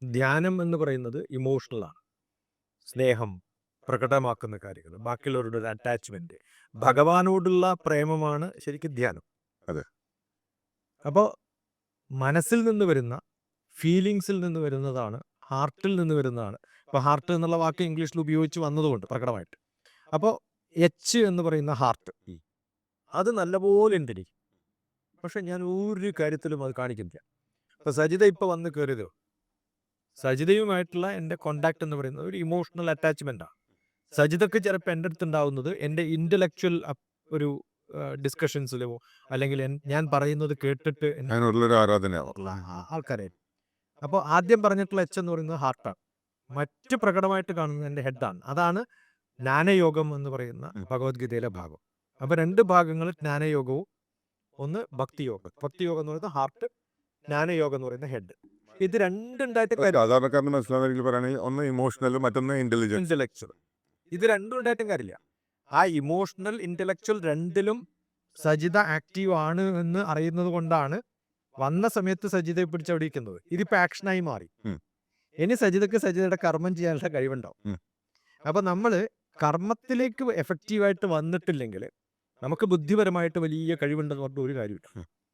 ധ്യാനം എന്ന് പറയുന്നത് ഇമോഷണലാണ്. സ്നേഹം പ്രകടമാക്കുന്ന കാര്യങ്ങൾ, ബാക്കിയുള്ളവരുടെ ഒരു അറ്റാച്ച്മെന്റ്, ഭഗവാനോടുള്ള പ്രേമമാണ് ശരിക്കും ധ്യാനം. അതെ. അപ്പോൾ മനസ്സിൽ നിന്ന് വരുന്ന ഫീലിങ്സിൽ നിന്ന് വരുന്നതാണ്, ഹാർട്ടിൽ നിന്ന് വരുന്നതാണ്. ഇപ്പോൾ ഹാർട്ട് എന്നുള്ള വാക്ക് ഇംഗ്ലീഷിൽ ഉപയോഗിച്ച് വന്നതുകൊണ്ട് പ്രകടമായിട്ട്. അപ്പോൾ എച്ച് എന്ന് പറയുന്ന ഹാർട്ട്, അത് നല്ലപോലെ ഉണ്ടിരിക്കും. പക്ഷെ ഞാൻ ഒരു കാര്യത്തിലും അത് കാണിക്കുന്നില്ല. ഇപ്പൊ സജിത ഇപ്പൊ വന്ന് കയറിയതോ, സജിതയുമായിട്ടുള്ള എൻ്റെ കോണ്ടാക്ട് എന്ന് പറയുന്നത് ഒരു ഇമോഷണൽ അറ്റാച്ച്മെന്റ് ആണ്. സജിതക്ക് ചിലപ്പോൾ എൻ്റെ അടുത്ത് ഉണ്ടാവുന്നത് എൻ്റെ ഇന്റലക്ച്വൽ ഒരു ഡിസ്കഷൻസിലോ, അല്ലെങ്കിൽ ഞാൻ പറയുന്നത് കേട്ടിട്ട് അതിനുള്ളൊരു ആരാധനയാവും. ആൾക്കാരെ. അപ്പോൾ ആദ്യം പറഞ്ഞിട്ടുള്ള എച്ച് എന്ന് പറയുന്നത് ഹാർട്ടാണ്. മറ്റ് പ്രകടമായിട്ട് കാണുന്നത് എൻ്റെ ഹെഡാണ്. അതാണ് ജ്ഞാനയോഗം എന്ന് പറയുന്ന ഭഗവത്ഗീതയിലെ ഭാഗം. അപ്പൊ രണ്ട് ഭാഗങ്ങൾ, ജ്ഞാനയോഗവും ഒന്ന് ഭക്തിയോഗം. ഭക്തിയോഗം എന്ന് പറയുന്നത് ഹാർട്ട്, ജ്ഞാനയോഗം എന്ന് പറയുന്ന ഹെഡ്. ഇത് രണ്ടുണ്ടായിട്ട് സാധാരണക്കാരന് മനസ്സിലാവുന്ന പറയുകയാണെങ്കിൽ ഒന്ന് ഇമോഷണലും മറ്റൊന്ന് ഇന്റലിജൻസ്. ഇന്റലക്ച്വൽ. ഇത് രണ്ടും ഉണ്ടായിട്ടും കാര്യമില്ല. ആ ഇമോഷണൽ ഇന്റലക്ച്വൽ രണ്ടിലും സജിത ആക്റ്റീവ് ആണ് എന്ന് അറിയുന്നത് കൊണ്ടാണ് വന്ന സമയത്ത് സജിതയെ പിടിച്ചവിടിക്കുന്നത്. ഇതിപ്പോ ആക്ഷനായി മാറി. ഇനി സജിതക്ക് സജിതയുടെ കർമ്മം ചെയ്യാനുള്ള കഴിവുണ്ടാവും. അപ്പൊ നമ്മള് കർമ്മത്തിലേക്ക് എഫക്റ്റീവായിട്ട് വന്നിട്ടില്ലെങ്കിൽ നമുക്ക് ബുദ്ധിപരമായിട്ട് വലിയ കഴിവുണ്ടെന്ന് പറഞ്ഞിട്ട് ഒരു കാര്യമില്ല.